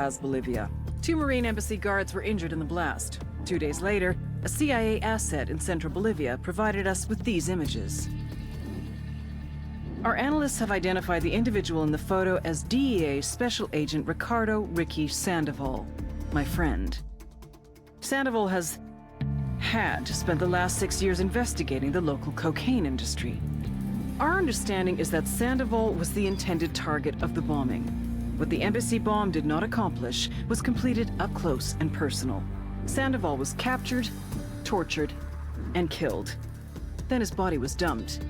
Bolivia. 2 Marine Embassy guards were injured in the blast. 2 days later, a CIA asset in central Bolivia provided us with these images. Our analysts have identified the individual in the photo as DEA Special Agent Ricardo Ricky Sandoval, my friend. Sandoval has spent the last 6 years investigating the local cocaine industry. Our understanding is that Sandoval was the intended target of the bombing. What the embassy bomb did not accomplish was completed up close and personal. Sandoval was captured, tortured, and killed. Then his body was dumped.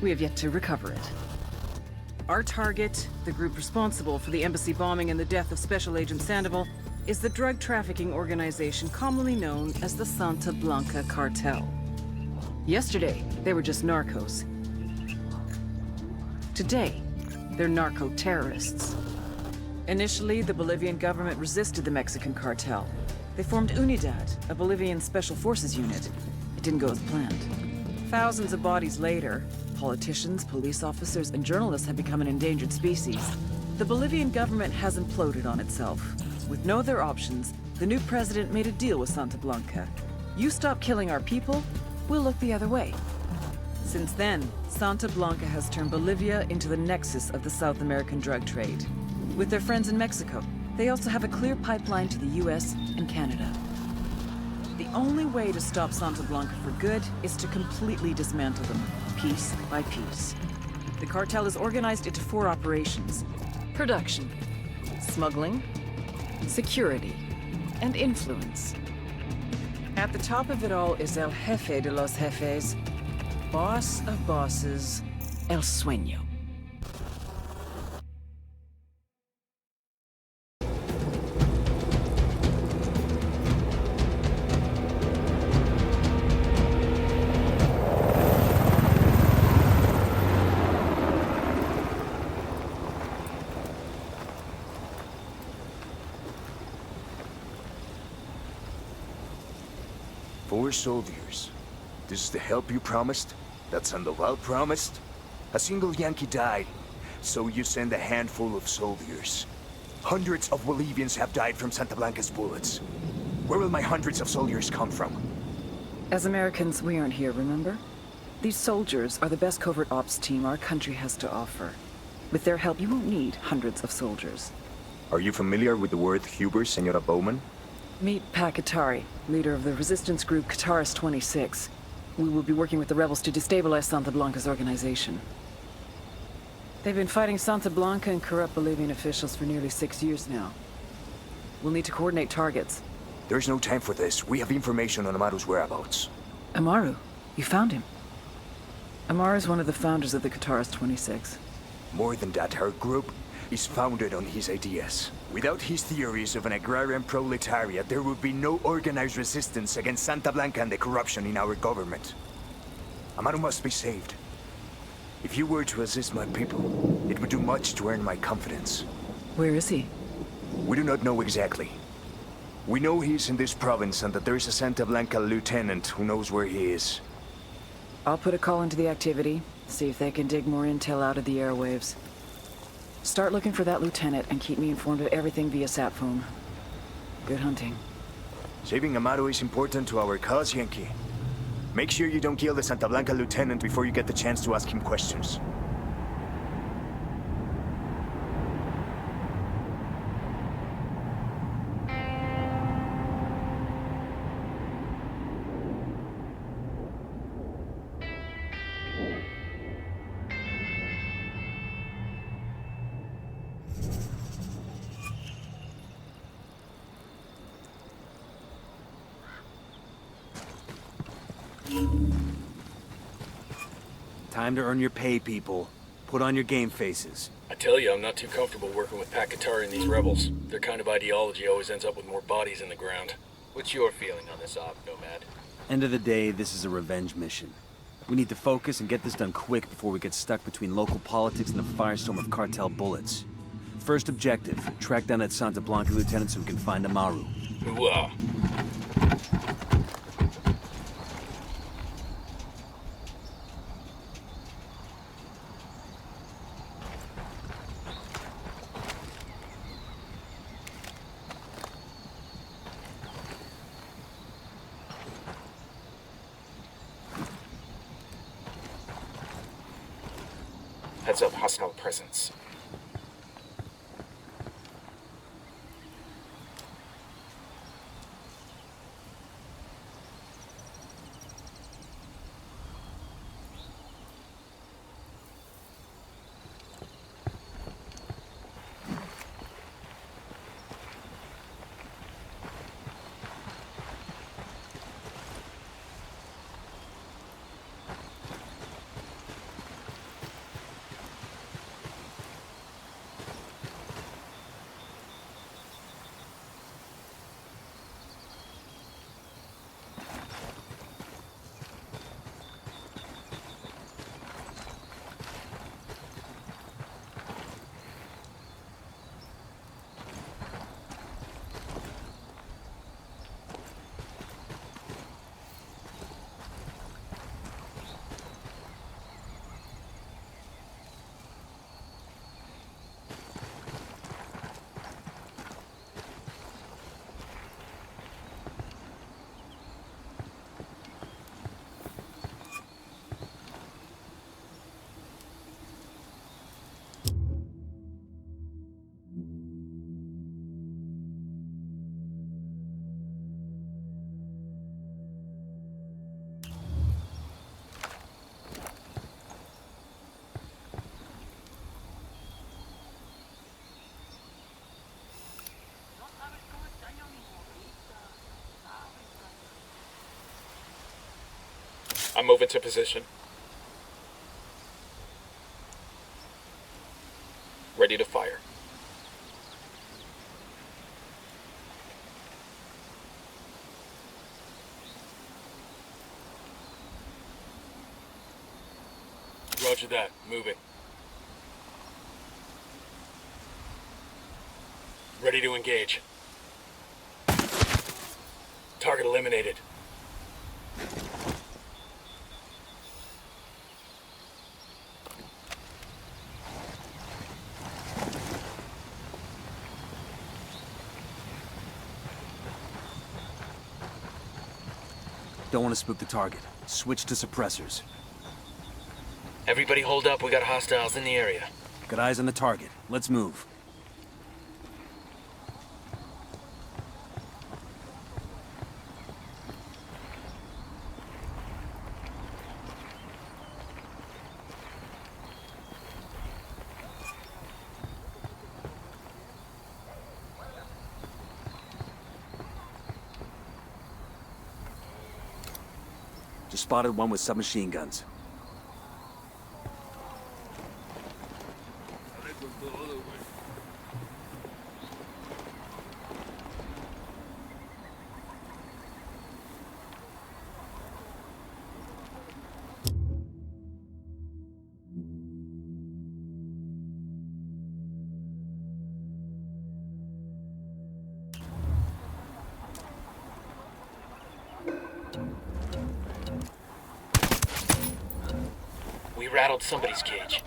We have yet to recover it. Our target, the group responsible for the embassy bombing and the death of Special Agent Sandoval, is the drug trafficking organization commonly known as the Santa Blanca Cartel. Yesterday, they were just narcos. Today, they're narco-terrorists. Initially, the Bolivian government resisted the Mexican cartel. They formed Unidad, a Bolivian special forces unit. It didn't go as planned. Thousands of bodies later, politicians, police officers, and journalists have become an endangered species. The Bolivian government has imploded on itself. With no other options, the new president made a deal with Santa Blanca. You stop killing our people, we'll look the other way. Since then, Santa Blanca has turned Bolivia into the nexus of the South American drug trade. With their friends in Mexico, they also have a clear pipeline to the US and Canada. The only way to stop Santa Blanca for good is to completely dismantle them, piece by piece. The cartel is organized into 4 operations: production, smuggling, security, and influence. At the top of it all is El Jefe de los Jefes, boss of bosses, El Sueño. Four soldiers. This is the help you promised? That Sandoval promised? A single Yankee died, so you send a handful of soldiers. Hundreds of Bolivians have died from Santa Blanca's bullets. Where will my hundreds of soldiers come from? As Americans, we aren't here, remember? These soldiers are the best covert ops team our country has to offer. With their help, you won't need hundreds of soldiers. Are you familiar with the word Huber, Senora Bowman? Meet Pat Qatari, leader of the resistance group Cartels 26. We will be working with the rebels to destabilize Santa Blanca's organization. They've been fighting Santa Blanca and corrupt Bolivian officials for nearly 6 years now. We'll need to coordinate targets. There's no time for this. We have information on Amaru's whereabouts. Amaru? You found him? Amaru is one of the founders of the Cartels 26. More than that, her group is founded on his ideas. Without his theories of an agrarian proletariat, there would be no organized resistance against Santa Blanca and the corruption in our government. Amaru must be saved. If you were to assist my people, it would do much to earn my confidence. Where is he? We do not know exactly. We know he's in this province and that there is a Santa Blanca lieutenant who knows where he is. I'll put a call into the activity, see if they can dig more intel out of the airwaves. Start looking for that lieutenant and keep me informed of everything via sat phone. Good hunting. Saving Amaru is important to our cause, Yankee. Make sure you don't kill the Santa Blanca lieutenant before you get the chance to ask him questions. Time to earn your pay, people. Put on your game faces. I tell you, I'm not too comfortable working with Pat Qatari and these rebels. Their kind of ideology always ends up with more bodies in the ground. What's your feeling on this op, Nomad? End of the day, this is a revenge mission. We need to focus and get this done quick before we get stuck between local politics and the firestorm of cartel bullets. First objective, track down that Santa Blanca lieutenant so we can find Amaru. Hooah! Heads up, hostile presence. I'm moving to position. Ready to fire. Roger that. Moving. Ready to engage. Target eliminated. Don't want to spook the target. Switch to suppressors. Everybody hold up. We got hostiles in the area. Got eyes on the target. Let's move. Just spotted one with submachine guns. We rattled somebody's cage.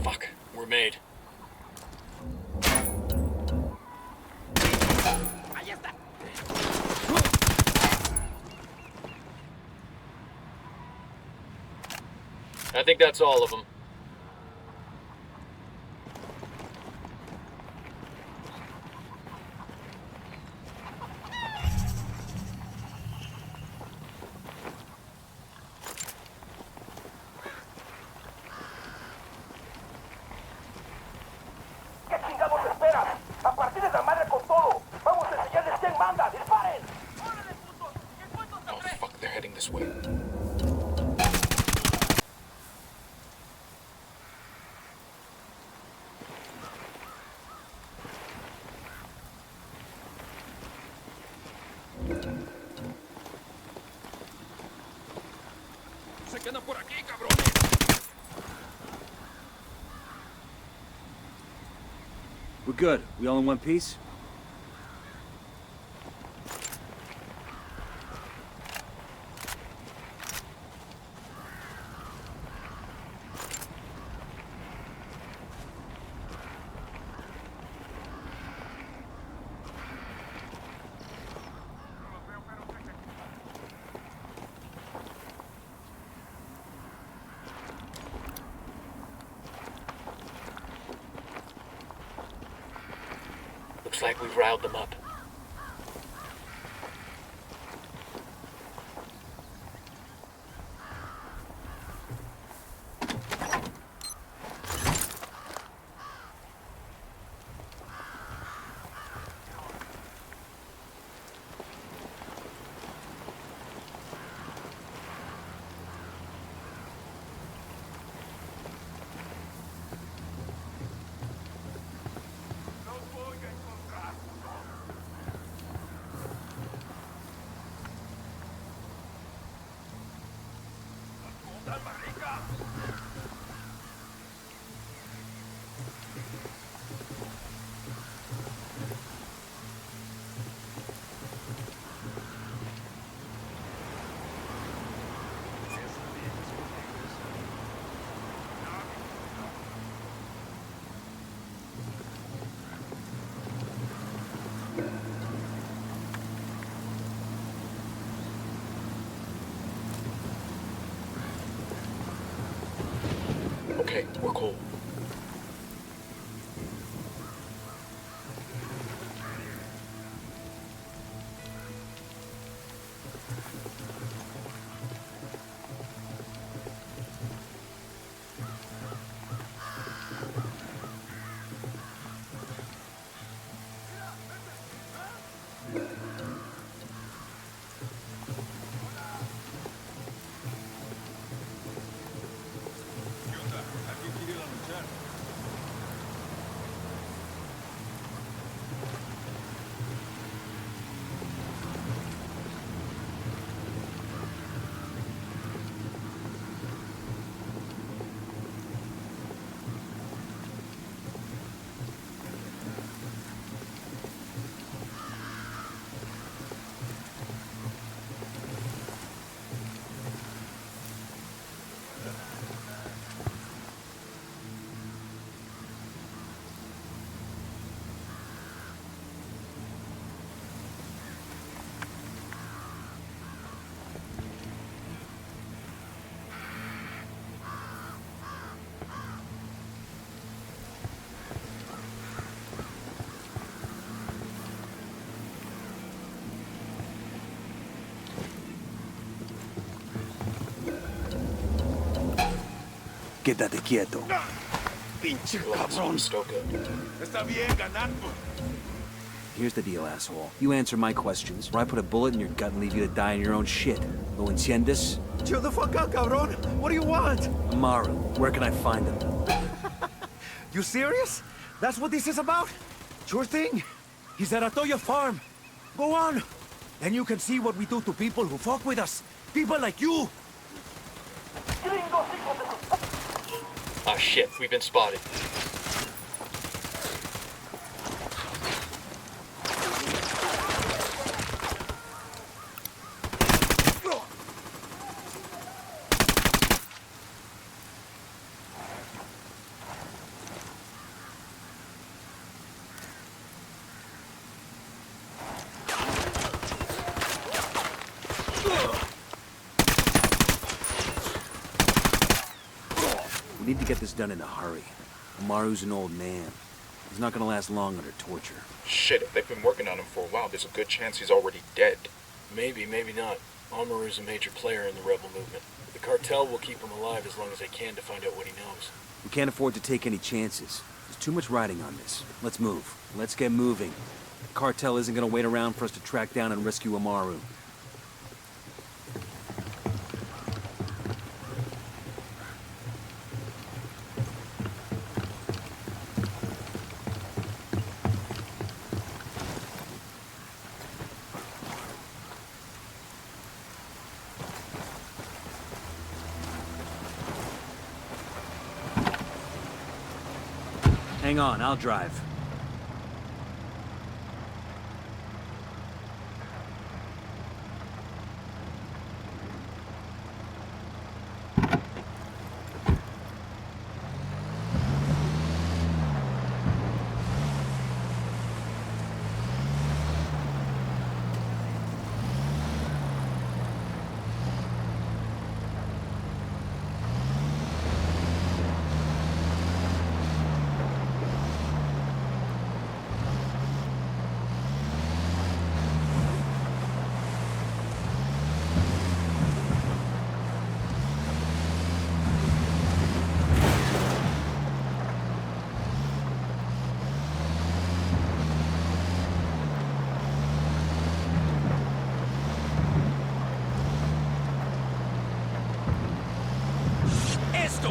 Fuck, we're made. I think that's all of them. Oh fuck, they're heading this way. We're good. We all in one piece? Looks like we've riled them up. Okay, we're cool. Quédate quieto. Pinche Relax, cabrón. still good. Está bien, ganando. Here's the deal, asshole. You answer my questions, or I put a bullet in your gut and leave you to die in your own shit. ¿Lo entiendes? Chill the fuck out, cabrón. What do you want? Amaru, where can I find him? You serious? That's what this is about? Sure thing. He's at Atoya Farm. Go on. Then you can see what we do to people who fuck with us. People like you. Ah shit, we've been spotted. We need to get this done in a hurry. Amaru's an old man. He's not gonna last long under torture. Shit, if they've been working on him for a while, there's a good chance he's already dead. Maybe, maybe not. Amaru's a major player in the rebel movement. The cartel will keep him alive as long as they can to find out what he knows. We can't afford to take any chances. There's too much riding on this. Let's move. Let's get moving. The cartel isn't gonna wait around for us to track down and rescue Amaru. Hang on, I'll drive.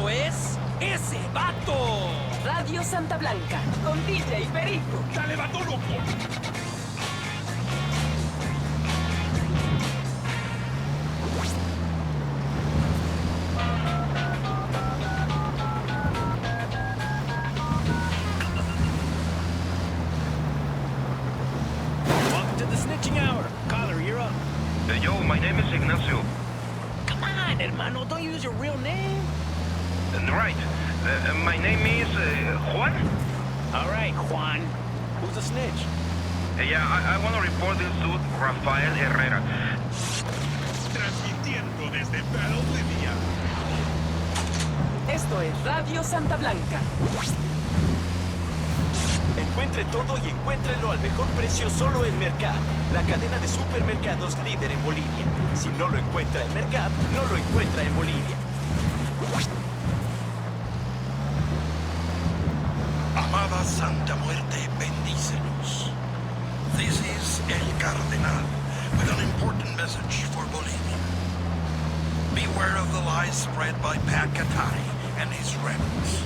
¡Eso es! ¡Ese vato! Radio Santa Blanca, con DJ Perico. ¡Dale, vato loco! Welcome to the snitching hour. Caller, you're up. Yo, my name is Ignacio. Come on, hermano, don't use your real name. Right. My name is Juan. All right, Juan. Who's the snitch? Yeah, I want to report this dude, Rafael Herrera. Transmitiendo desde Bolivia. Esto es Radio Santa Blanca. Encuentre todo y encuéntrelo al mejor precio solo en Mercad, la cadena de supermercados líder en Bolivia. Si no lo encuentra en Mercad, no lo encuentra en Bolivia. Amada Santa Muerte, bendícenos. This is El Cardenal with an important message for Bolivia. Beware of the lies spread by Pacatari and his rebels.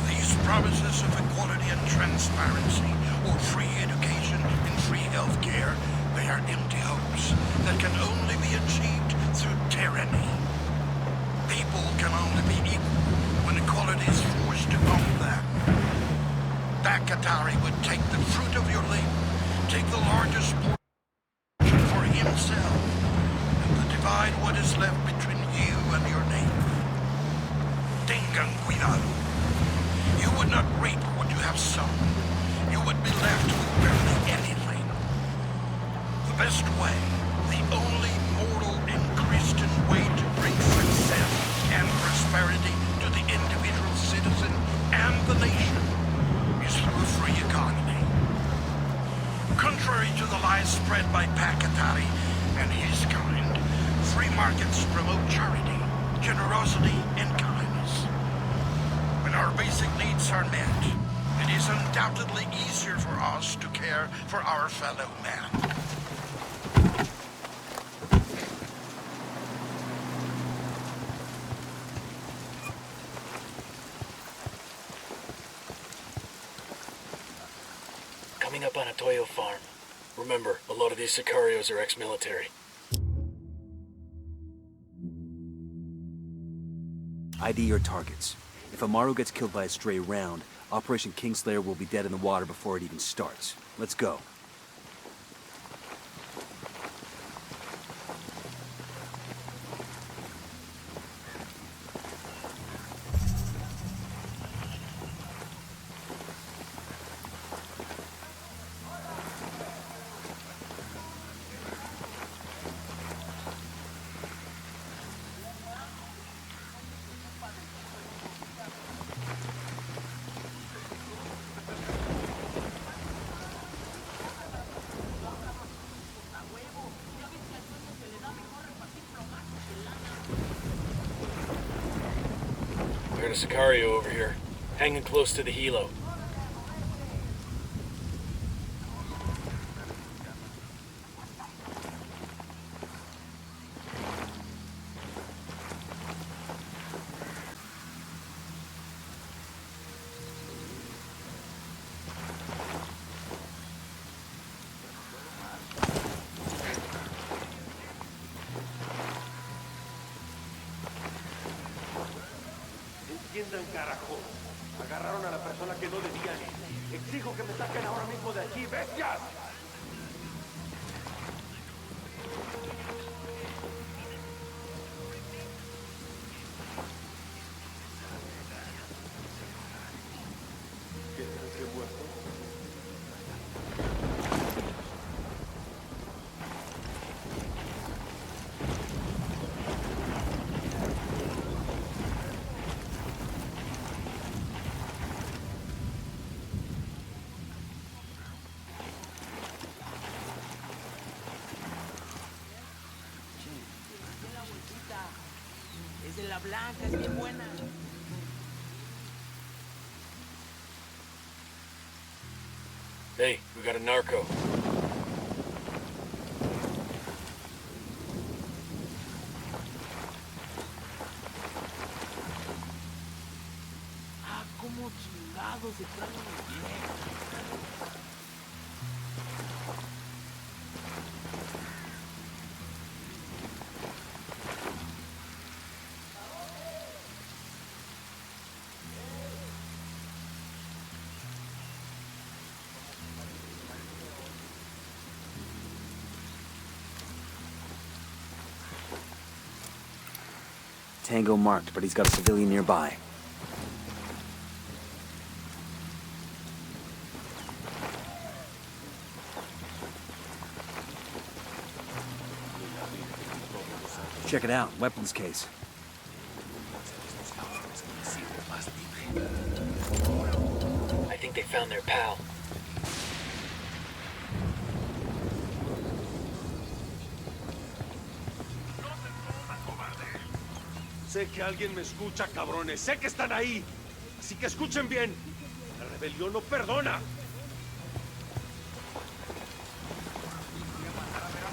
These promises of equality and transparency, or free education and free health care, they are empty hopes that can only be achieved through tyranny. People can only be equal when equality is forced upon them. Pacatari would take the fruit of your labor, take the largest portion for himself, and would divide what is left between you and your neighbor. Tengan cuidado. You would not reap what you have sown. You would be left with barely anything. The best way, the only moral and Christian way to bring success and prosperity to the individual citizen and the nation is through a free economy. Contrary to the lies spread by Pacatari and his kind, free markets promote charity, generosity, and kindness. When our basic needs are met, it is undoubtedly easier for us to care for our fellow man. Coming up on a Toyo farm. Remember, a lot of these sicarios are ex-military. ID your targets. If Amaru gets killed by a stray round, Operation Kingslayer will be dead in the water before it even starts. Let's go. We heard a sicario over here, hanging close to the helo. Entiendan, carajo. Agarraron a la persona que no debían. Exijo que me saquen ahora mismo de aquí, bestias. ¿Qué muerto? Es de la blanca, es bien buena. Hey, we got a narco. Tango marked, but he's got a civilian nearby. Check it out, weapons case. I think they found their pal. Sé que alguien me escucha, cabrones. Sé que están ahí. Así que escuchen bien. La rebelión no perdona.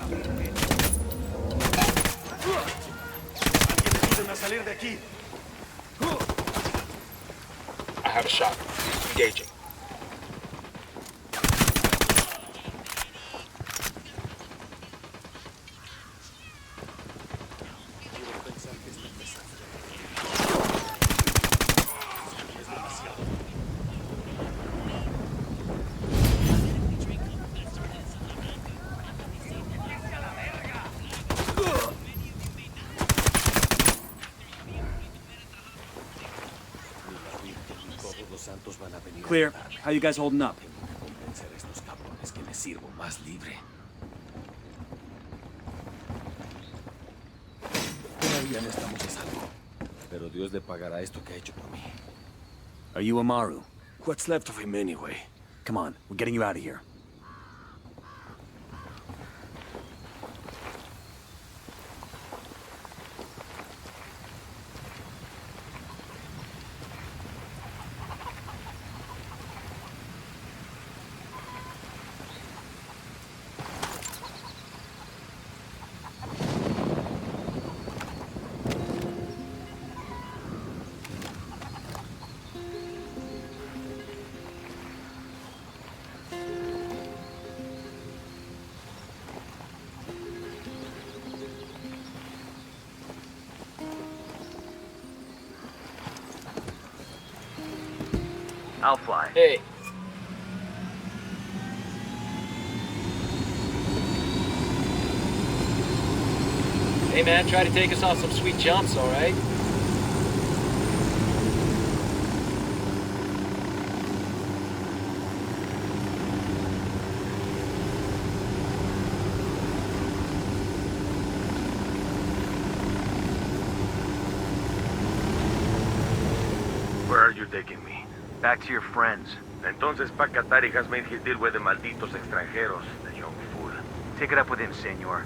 Alguien ayúdenme a salir de aquí. I have a shot. Engaging. Clear. How you guys holding up? Todavía no estamos a salvo. Pero Dios le pagará esto que ha hecho por mí. Are you Amaru? What's left of him anyway? Come on, we're getting you out of here. I'll fly. Hey. Hey man, try to take us off some sweet jumps, alright? Where are you taking me? Back to your friends. Entonces, pa' Qatari has made his deal with the malditos extranjeros, the young fool. Take it up with him, senor.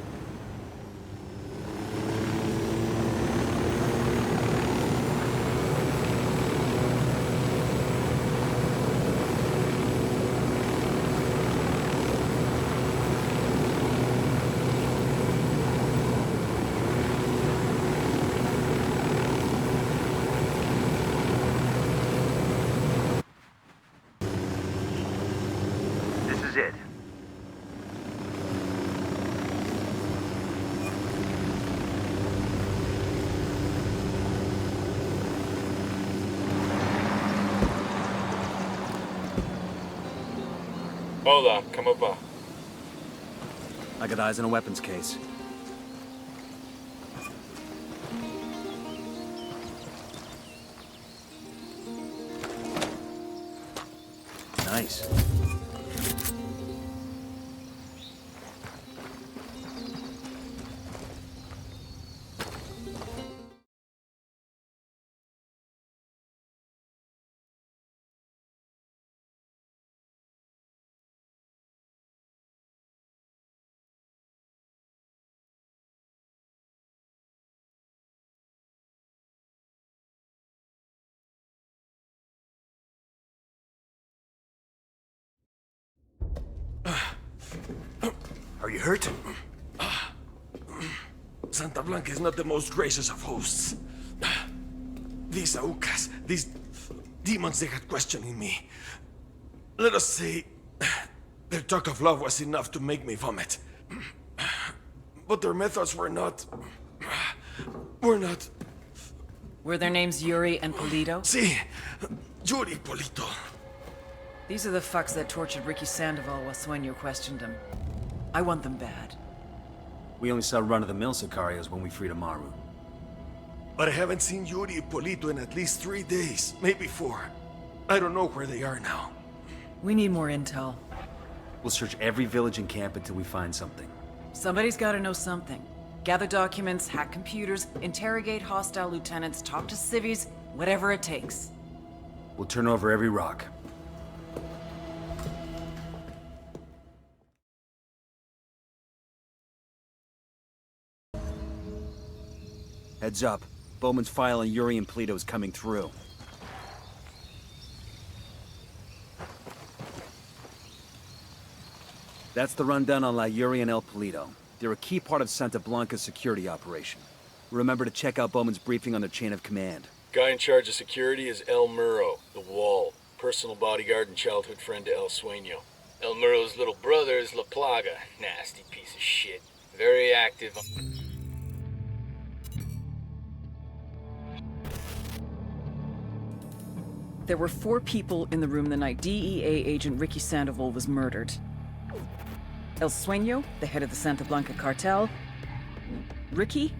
This is it. Hola, ¿cómo va? I got eyes on a weapons case. Nice. Are you hurt? Santa Blanca is not the most gracious of hosts. These Aucas, demons they had questioning me. Let us say, their talk of love was enough to make me vomit. But their methods were not... Were their names Yuri and Polito? Si, Yuri Polito. These are the fucks that tortured Ricky Sandoval while Sueño questioned him. I want them bad. We only saw run-of-the-mill Sicarios when we freed Amaru. But I haven't seen Yuri and Polito in at least 3 days, maybe 4. I don't know where they are now. We need more intel. We'll search every village and camp until we find something. Somebody's gotta know something. Gather documents, hack computers, interrogate hostile lieutenants, talk to civvies, whatever it takes. We'll turn over every rock. Heads up. Bowman's file on Yuri and Polito is coming through. That's the rundown on La Yuri and El Polito. They're a key part of Santa Blanca's security operation. Remember to check out Bowman's briefing on their chain of command. Guy in charge of security is El Muro, the Wall. Personal bodyguard and childhood friend to El Sueño. El Muro's little brother is La Plaga. Nasty piece of shit. Very active. There were 4 people in the room the night DEA agent Ricky Sandoval was murdered. El Sueño, the head of the Santa Blanca cartel, Ricky,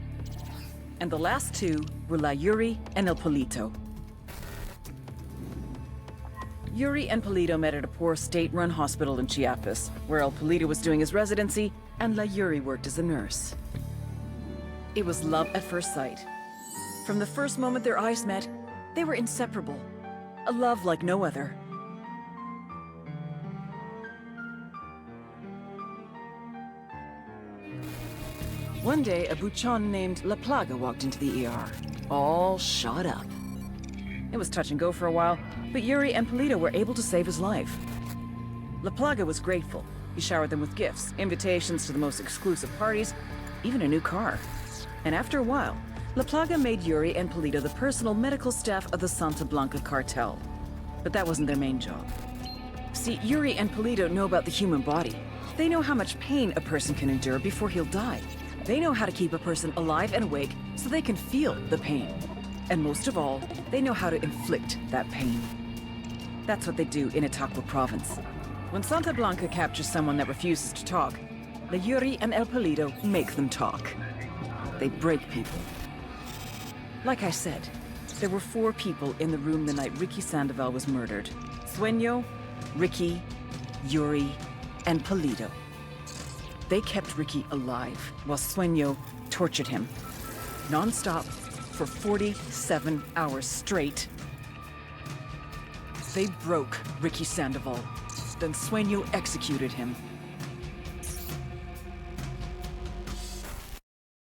and the last 2 were La Yuri and El Polito. Yuri and Polito met at a poor state-run hospital in Chiapas, where El Polito was doing his residency and La Yuri worked as a nurse. It was love at first sight. From the first moment their eyes met, they were inseparable. A love like no other. One day, a buchon named La Plaga walked into the ER, all shot up. It was touch and go for a while, but Yuri and Polito were able to save his life. La Plaga was grateful. He showered them with gifts, invitations to the most exclusive parties, even a new car. And after a while, La Plaga made Yuri and Polito the personal medical staff of the Santa Blanca cartel. But that wasn't their main job. See, Yuri and Polito know about the human body. They know how much pain a person can endure before he'll die. They know how to keep a person alive and awake so they can feel the pain. And most of all, they know how to inflict that pain. That's what they do in Itaqua province. When Santa Blanca captures someone that refuses to talk, La Yuri and El Polito make them talk. They break people. Like I said, there were 4 people in the room the night Ricky Sandoval was murdered. Sueño, Ricky, Yuri, and Polito. They kept Ricky alive while Sueño tortured him. Non-stop for 47 hours straight. They broke Ricky Sandoval. Then Sueño executed him.